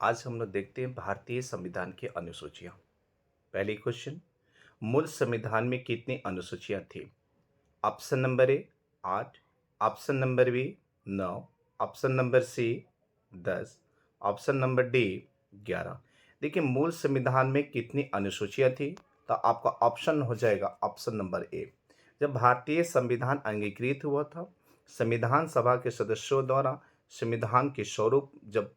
आज हम लोग देखते हैं भारतीय संविधान की अनुसूचियाँ। पहली क्वेश्चन, मूल संविधान में कितनी अनुसूचियाँ थी? Option number A 8, option number B 9, option number C 10, option number D 11। देखिए मूल संविधान में कितनी अनुसूचियाँ थी, तो आपका ऑप्शन हो जाएगा ऑप्शन नंबर ए। जब भारतीय संविधान अंगीकृत हुआ था, संविधान सभा के सदस्यों द्वारा संविधान के स्वरूप जब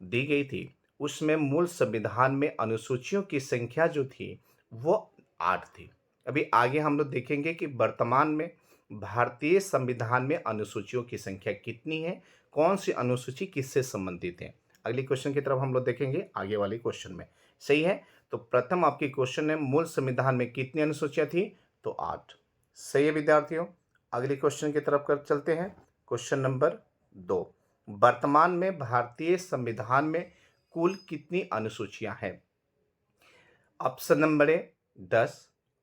दी गई थी, उसमें मूल संविधान में अनुसूचियों की संख्या जो थी, वो 8 थी। अभी आगे हम लोग देखेंगे कि वर्तमान में भारतीय संविधान में अनुसूचियों की संख्या कितनी है, कौन सी अनुसूची किससे संबंधित है। अगली क्वेश्चन की तरफ हम लोग देखेंगे आगे वाले क्वेश्चन में। सही है? तो प्रथम आपकी क्वेश्चन है मूल संविधान में कितनी अनुसूचियाँ थी? तो 8। सही है विद्यार्थियों? अगली क्वेश्चन की तरफ कर चलते हैं। क्वेश्चन नंबर 2, वर्तमान में भारतीय संविधान में कुल कितनी अनुसूचियां हैं? Option number A 10,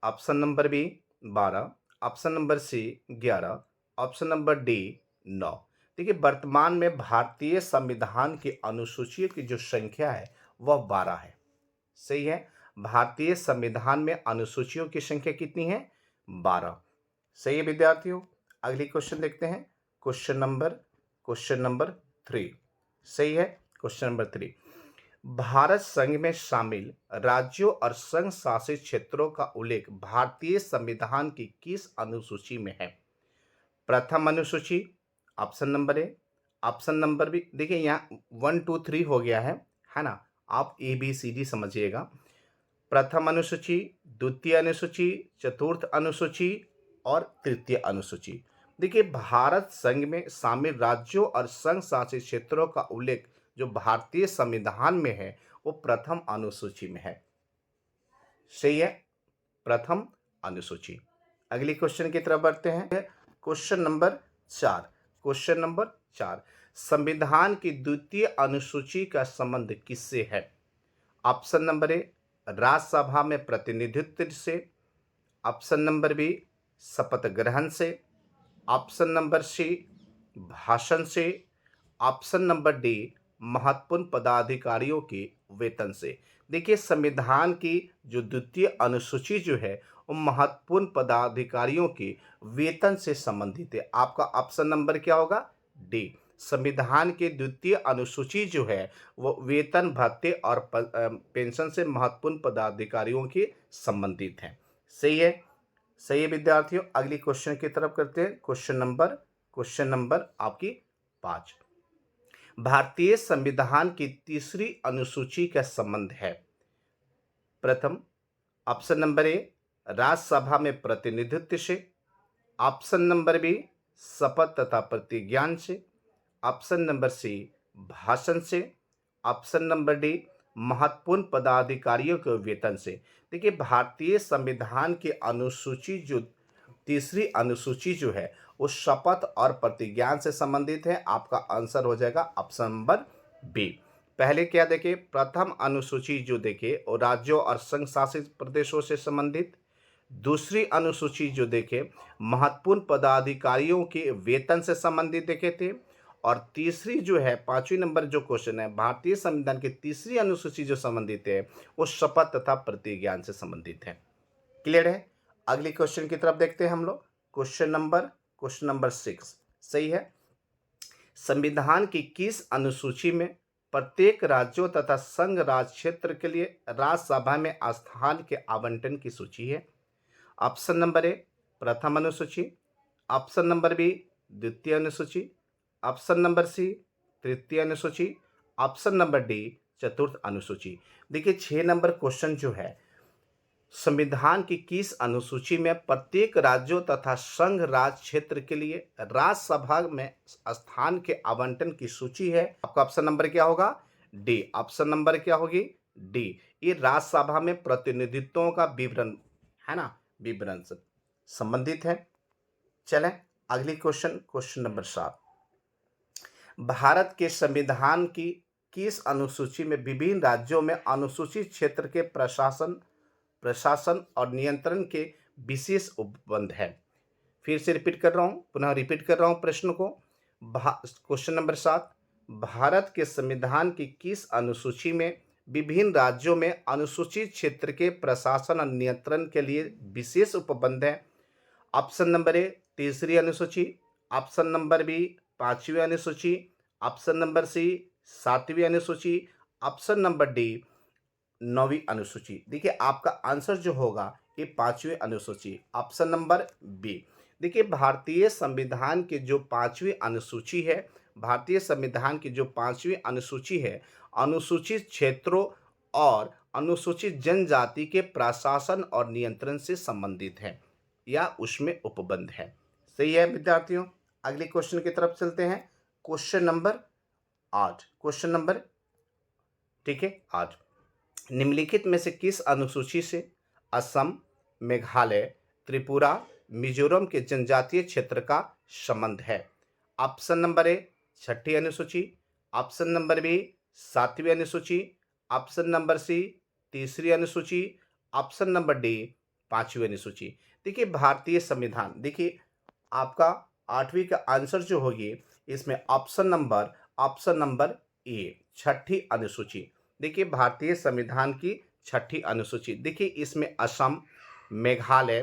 option number B 12, option number C 11, option number D 9। देखिए वर्तमान में भारतीय संविधान की अनुसूचियों की जो संख्या है वह 12 है। सही है? भारतीय संविधान में अनुसूचियों की संख्या कितनी है? 12। सही है विद्यार्थियों? अगली क्वेश्चन देखते हैं। Question number 3। सही है? क्वेश्चन नंबर 3, भारत संघ में शामिल राज्यों और संघ शासित क्षेत्रों का उल्लेख भारतीय संविधान की किस अनुसूची में है? प्रथम अनुसूची, option number A, option number B. देखिए यहाँ 1 2 3 हो गया है ना? आप ए बी सी डी समझिएगा। प्रथम अनुसूची, द्वितीय अनुसूची, चतुर्थ अनुसूची और तृतीय अनुसूची। देखिए भारत संघ में शामिल राज्यों और संघ शासित क्षेत्रों का उल्लेख जो भारतीय संविधान में है वो प्रथम अनुसूची में है। सही है? प्रथम अनुसूची। अगली क्वेश्चन की तरफ बढ़ते हैं। Question number 4। क्वेश्चन नंबर 4, संविधान की द्वितीय अनुसूची का संबंध किससे है? ऑप्शन नंबर ए, राज्यसभा में प्रतिनिधित्व से, ऑप्शन नंबर बी, शपथ ग्रहण से, ऑप्शन नंबर सी, भाषण से, ऑप्शन नंबर डी, महत्वपूर्ण पदाधिकारियों के वेतन से। देखिए संविधान की जो द्वितीय अनुसूची जो है वो महत्वपूर्ण पदाधिकारियों के वेतन से संबंधित है। आपका ऑप्शन नंबर क्या होगा? डी। संविधान की द्वितीय अनुसूची जो है वो वेतन भत्ते और पेंशन से महत्वपूर्ण पदाधिकारियों के संबंधित है। सही है? सही है विद्यार्थियों? अगली क्वेश्चन की तरफ करते हैं। क्वेश्चन नंबर आपकी 5, भारतीय संविधान की तीसरी अनुसूची का संबंध है। प्रथम, ऑप्शन नंबर ए, राज्यसभा में प्रतिनिधित्व से, ऑप्शन नंबर बी, शपथ तथा प्रतिज्ञान से, ऑप्शन नंबर सी, भाषण से, ऑप्शन नंबर डी, महत्वपूर्ण पदाधिकारियों के वेतन से। देखिए भारतीय संविधान की अनुसूची जो तीसरी अनुसूची जो है वो शपथ और प्रतिज्ञान से संबंधित है। आपका आंसर हो जाएगा ऑप्शन नंबर बी। पहले क्या देखें, प्रथम अनुसूची जो देखे वो राज्यों और संघ शासित प्रदेशों से संबंधित। दूसरी अनुसूची जो देखे महत्वपूर्ण पदाधिकारियों के वेतन से संबंधित देखे थे। और तीसरी जो है 5वीं नंबर जो क्वेश्चन है, भारतीय संविधान की तीसरी अनुसूची जो संबंधित है वो शपथ तथा प्रतिज्ञान से संबंधित है। क्लियर है? अगली क्वेश्चन की तरफ देखते हैं हम लोग। Question number 6। सही है? संविधान की किस अनुसूची में प्रत्येक राज्यों तथा संघ राज क्षेत्र के लिए राज्यसभा में स्थान के आवंटन की सूची है? ऑप्शन नंबर ए, प्रथम अनुसूची, ऑप्शन नंबर बी, द्वितीय अनुसूची, ऑप्शन नंबर सी, तृतीय अनुसूची, ऑप्शन नंबर डी, चतुर्थ अनुसूची। देखिए 6 नंबर क्वेश्चन जो है, संविधान की किस अनुसूची में प्रत्येक राज्यों तथा संघ राज क्षेत्र के लिए राज्यसभा में स्थान के आवंटन की सूची है? आपका ऑप्शन नंबर क्या होगा? डी। ऑप्शन नंबर क्या होगी? डी। ये राज्यसभा में प्रतिनिधित्वों का विवरण है ना, विवरण से संबंधित है। चलें अगली क्वेश्चन नंबर 7, भारत के संविधान की किस अनुसूची में विभिन्न राज्यों में अनुसूचित क्षेत्र के प्रशासन और नियंत्रण के विशेष उपबंध है? फिर से रिपीट कर रहा हूं, पुनः रिपीट कर रहा हूं प्रश्न को। क्वेश्चन नंबर 7, भारत के संविधान की किस अनुसूची में विभिन्न राज्यों में अनुसूचित क्षेत्र के प्रशासन और नियंत्रण के लिए विशेष उपबंध है? ऑप्शन नंबर ए तीसरी अनुसूची, ऑप्शन नंबर बी पांचवी अनुसूची, ऑप्शन नंबर सी सातवीं अनुसूची, ऑप्शन नंबर डी नौवीं अनुसूची। देखिए आपका आंसर जो होगा ये पांचवी अनुसूची, ऑप्शन नंबर बी। देखिए भारतीय संविधान की जो पांचवी अनुसूची है, भारतीय संविधान की जो पांचवी अनुसूची है, अनुसूचित क्षेत्रों और अनुसूचित जनजाति के प्रशासन और नियंत्रण से संबंधित है या उसमें उपबंध है। सही है विद्यार्थियों। अगले क्वेश्चन की तरफ चलते हैं। क्वेश्चन नंबर 8, क्वेश्चन नंबर ठीक है 8, निम्नलिखित में से किस अनुसूची से असम, मेघालय, त्रिपुरा, मिजोरम के जनजातीय क्षेत्र का संबंध है? ऑप्शन नंबर ए छठी अनुसूची, ऑप्शन नंबर बी सातवीं अनुसूची, ऑप्शन नंबर सी तीसरी अनुसूची, ऑप्शन नंबर डी पांचवी अनुसूची। देखिए भारतीय संविधान, देखिए आपका 8वीं का आंसर जो होगी इसमें ऑप्शन नंबर ए छठी अनुसूची। देखिए भारतीय संविधान की छठी अनुसूची, देखिए इसमें असम, मेघालय,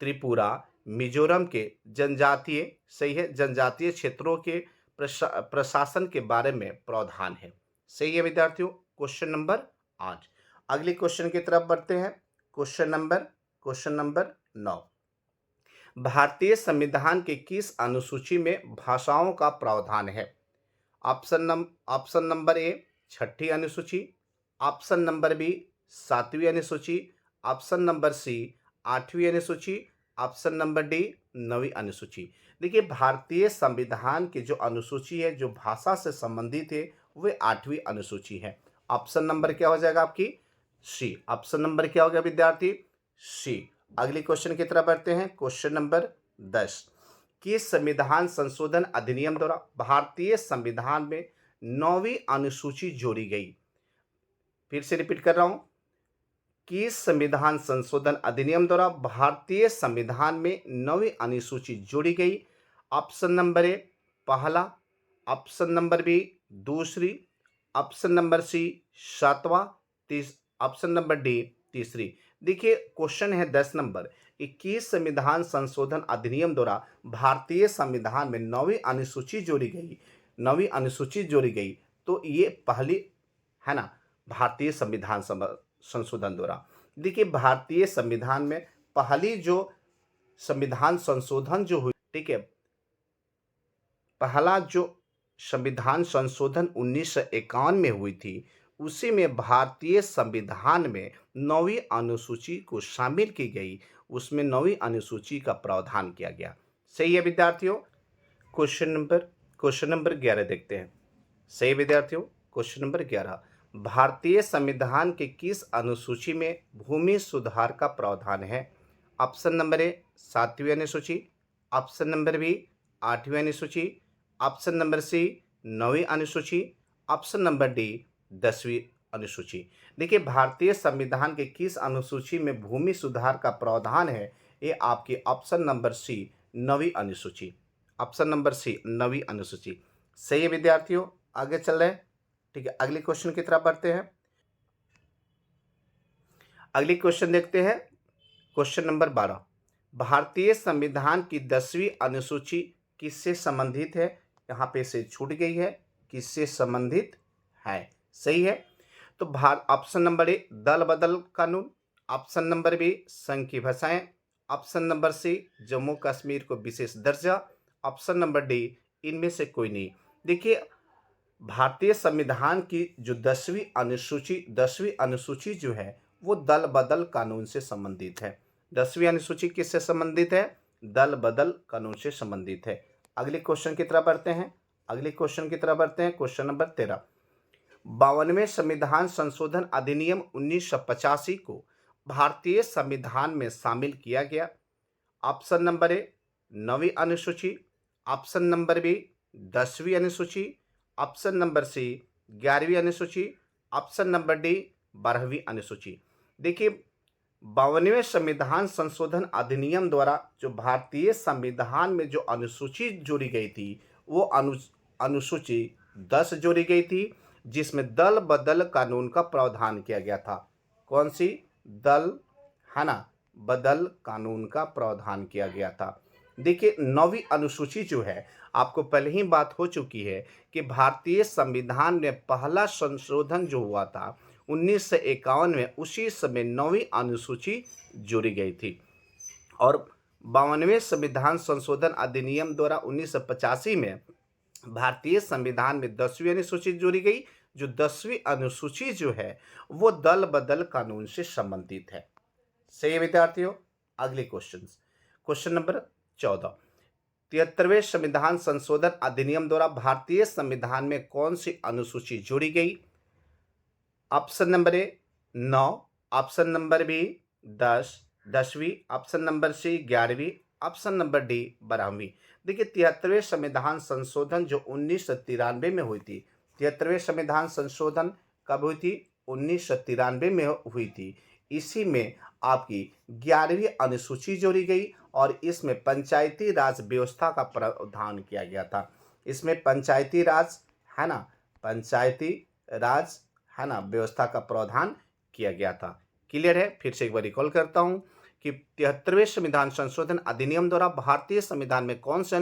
त्रिपुरा, मिजोरम के जनजातीय, सही है, जनजातीय क्षेत्रों के प्रशासन के बारे में प्रावधान है। सही है विद्यार्थियों। Question number 8। अगले क्वेश्चन की तरफ बढ़ते हैं। क्वेश्चन नंबर 9, भारतीय संविधान के किस अनुसूची में भाषाओं का प्रावधान है? ऑप्शन नंबर ए छठी अनुसूची, ऑप्शन नंबर बी सातवीं अनुसूची, ऑप्शन नंबर सी आठवीं अनुसूची, ऑप्शन नंबर डी नवीं अनुसूची। देखिए भारतीय संविधान की जो अनुसूची है जो भाषा से संबंधित है वह 8वीं अनुसूची है। ऑप्शन नंबर क्या हो जाएगा आपकी? सी। ऑप्शन नंबर क्या हो गया विद्यार्थी? सी। अगले क्वेश्चन की तरफ बढ़ते हैं। क्वेश्चन नंबर 10, किस संविधान संशोधन अधिनियम द्वारा भारतीय संविधान में 9वीं अनुसूची जोड़ी गई? फिर से रिपीट कर रहा हूं, किस संविधान संशोधन अधिनियम द्वारा भारतीय संविधान में 9वीं अनुसूची जोड़ी गई? ऑप्शन नंबर ए पहला, ऑप्शन नंबर बी दूसरी, ऑप्शन नंबर सी सातवां, ऑप्शन नंबर डी तीसरी। देखिए क्वेश्चन है 10 नंबर, 21 संविधान संशोधन अधिनियम द्वारा भारतीय संविधान में 9वीं अनुसूची जोड़ी गई, 9वीं अनुसूची जोड़ी गई, तो ये पहली है ना भारतीय संविधान संशोधन द्वारा। देखिए भारतीय संविधान में पहली जो संविधान संशोधन जो हुई, ठीक है, पहला जो संविधान संशोधन 1951 में हुई थी, उसी में भारतीय संविधान में 9वीं अनुसूची को शामिल की गई, उसमें 9वीं अनुसूची का प्रावधान किया गया। सही है विद्यार्थियों। क्वेश्चन नंबर 11 देखते हैं। सही विद्यार्थियों। क्वेश्चन नंबर 11, भारतीय संविधान के किस अनुसूची में भूमि सुधार का प्रावधान है? ऑप्शन नंबर ए सातवीं अनुसूची, ऑप्शन नंबर बी आठवीं अनुसूची, ऑप्शन नंबर सी नौवीं अनुसूची, ऑप्शन नंबर डी 10वीं अनुसूची। देखिए भारतीय संविधान के किस अनुसूची में भूमि सुधार का प्रावधान है? ये आपकी ऑप्शन नंबर सी नौवीं अनुसूची, ऑप्शन नंबर सी नौवीं अनुसूची। सही है विद्यार्थियों। आगे चल रहे हैं, ठीक है। अगले क्वेश्चन की तरफ बढ़ते हैं। अगली क्वेश्चन देखते हैं। क्वेश्चन नंबर 12, भारतीय संविधान की 10वीं अनुसूची किससे संबंधित है? यहाँ पे से छूट गई है, किससे संबंधित है? सही है। तो ऑप्शन नंबर ए दल बदल कानून, ऑप्शन नंबर बी संघ की भाषाएं, option number C Jammu Kashmir को विशेष दर्जा, ऑप्शन नंबर डी इनमें से कोई नहीं। देखिए भारतीय संविधान की जो 10वीं अनुसूची जो है वो दल बदल कानून से संबंधित है। 10वीं अनुसूची किससे संबंधित है? दल बदल कानून से संबंधित है। अगले क्वेश्चन की तरफ बढ़ते हैं। क्वेश्चन नंबर 13, 52वें संविधान संशोधन अधिनियम 1985 को भारतीय संविधान में शामिल किया गया। ऑप्शन नंबर ए 9वीं अनुसूची, ऑप्शन नंबर बी 10वीं अनुसूची, ऑप्शन नंबर सी 11वीं अनुसूची, ऑप्शन नंबर डी 12वीं अनुसूची। देखिए 52वें संविधान संशोधन अधिनियम द्वारा जो भारतीय संविधान में जो अनुसूची जोड़ी गई थी वो अनुसूची 10 जोड़ी गई थी, जिसमें दल बदल कानून का प्रावधान किया गया था। कौन सी? दल, है ना, बदल कानून का प्रावधान किया गया था। देखिए 9वीं अनुसूची जो है, आपको पहले ही बात हो चुकी है कि भारतीय संविधान में पहला संशोधन जो हुआ था 1951 में, उसी समय 9वीं अनुसूची जोड़ी गई थी। और 52वें संविधान संशोधन अधिनियम द्वारा 1985 में भारतीय संविधान में 10वीं अनुसूची जोड़ी गई, जो 10वीं अनुसूची जो है वो दल बदल कानून से संबंधित है। सही है विद्यार्थियों। अगले क्वेश्चन नंबर 14, 73वें संविधान संशोधन अधिनियम द्वारा भारतीय संविधान में कौन सी अनुसूची जोड़ी गई? Option number A 9, option number B 10, 10वीं, ऑप्शन नंबर सी 11वीं, ऑप्शन नंबर डी 12वीं। देखिए 73वें संविधान संशोधन जो 1993 में हुई थी, 73वें संविधान संशोधन कब हुई थी? 1993 में हुई थी। इसी में आपकी 11वीं अनुसूची जोड़ी गई और इसमें पंचायती राज व्यवस्था का प्रावधान किया गया था। इसमें पंचायती राज, है ना, पंचायती राज, है ना, व्यवस्था का प्रावधान किया गया था। क्लियर है? फिर से एक बार रिकॉल करता हूं कि 73वें संविधान संशोधन अधिनियम द्वारा भारतीय संविधान में कौन सी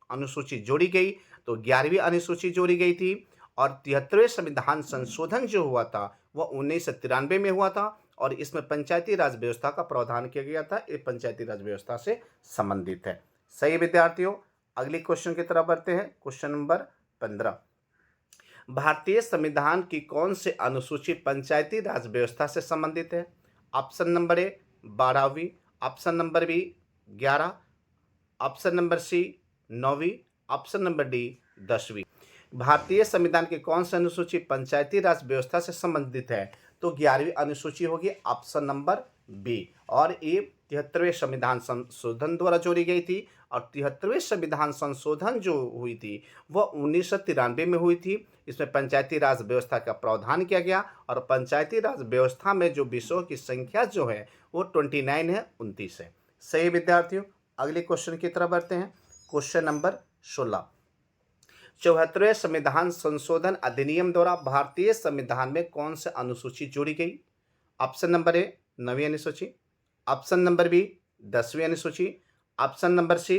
अनुसूची जोड़ी गई? तो 11वीं अनुसूची जोड़ी गई थी। और 73वें संविधान संशोधन जो हुआ था वह 1993 में हुआ था और इसमें पंचायती राज व्यवस्था का प्रावधान किया गया था। ये पंचायती राज व्यवस्था से संबंधित है। सही विद्यार्थियों। अगले क्वेश्चन की तरफ बढ़ते हैं। क्वेश्चन नंबर 15, भारतीय संविधान की कौन सी अनुसूची पंचायती राज व्यवस्था से संबंधित है? ऑप्शन नंबर ए 12वीं, option number B 11, option number C 9वीं, ऑप्शन नंबर डी 10वीं। भारतीय संविधान की कौन सी अनुसूची पंचायती राज व्यवस्था से संबंधित है? तो 11वीं अनुसूची होगी, ऑप्शन नंबर बी। और ये 73वें संविधान संशोधन द्वारा जोड़ी गई थी और 73वें संविधान संशोधन जो हुई थी वह 1993 में हुई थी। इसमें पंचायती राज व्यवस्था का प्रावधान किया गया और पंचायती राज व्यवस्था में जो विषयों की संख्या जो है वो 29 है, 29 है। सही विद्यार्थियों। अगले क्वेश्चन की तरफ बढ़ते हैं। क्वेश्चन नंबर 16, 74वें संविधान संशोधन अधिनियम द्वारा भारतीय संविधान में कौन सी अनुसूची जोड़ी गई? ऑप्शन नंबर ए 9वीं अनुसूची, ऑप्शन नंबर बी 10वीं अनुसूची, ऑप्शन नंबर सी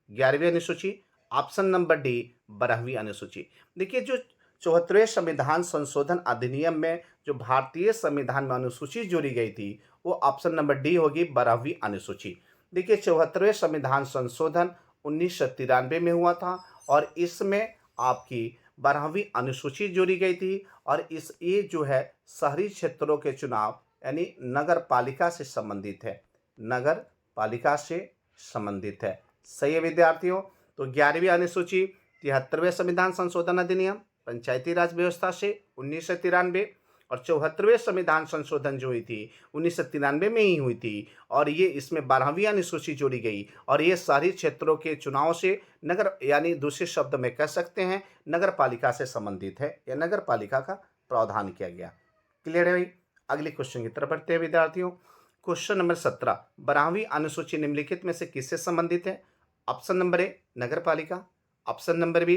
11वीं अनुसूची, ऑप्शन नंबर डी 12वीं अनुसूची। देखिए जो 74वें संविधान संशोधन अधिनियम में जो भारतीय संविधान में अनुसूची जोड़ी गई थी वो ऑप्शन नंबर डी होगी, 12वीं अनुसूची। देखिए 74वें संविधान संशोधन 1993 में हुआ था और इसमें आपकी 12वीं अनुसूची जोड़ी गई थी और ये जो है शहरी क्षेत्रों के चुनाव यानी नगर पालिका से संबंधित है, नगर पालिका से संबंधित है। सही है विद्यार्थियों। तो 11वीं अनुसूची 73वें संविधान संशोधन अधिनियम पंचायती राज व्यवस्था से 1993 और 74वें संविधान संशोधन जो हुई थी 1993 में ही हुई थी और ये इसमें 12वीं अनुसूची जोड़ी गई और ये शहरी क्षेत्रों के चुनाव से नगर यानी दूसरे शब्द में कह सकते हैं नगर पालिका से संबंधित है या नगर पालिका का प्रावधान किया गया। क्लियर है भाई। अगले क्वेश्चन की तरफ बढ़ते हैं विद्यार्थियों। क्वेश्चन नंबर 17, 12वीं अनुसूची निम्नलिखित में से किससे संबंधित है? ऑप्शन नंबर ए नगर पालिका, ऑप्शन नंबर बी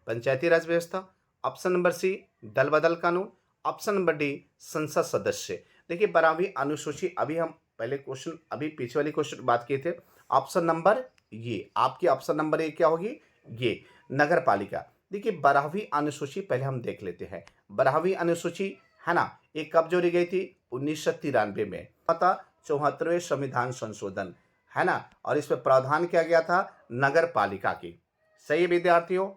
पंचायती राज व्यवस्था, ऑप्शन नंबर सी दल बदल कानून, ऑप्शन नंबर डी संसद सदस्य। देखिए 12वीं अनुसूची अभी हम पहले क्वेश्चन अभी पीछे वाली क्वेश्चन बात किए थे। ऑप्शन नंबर ये आपकी ऑप्शन नंबर ए क्या होगी? ये नगर पालिका। देखिए 12वीं अनुसूची पहले हम देख लेते हैं। 12वीं अनुसूची है ना, ये कब जोड़ी गई थी? 1993 में। पता 74वें संविधान संशोधन, है ना, और इसमें प्रावधान किया गया था नगर पालिका की। सही विद्यार्थियों।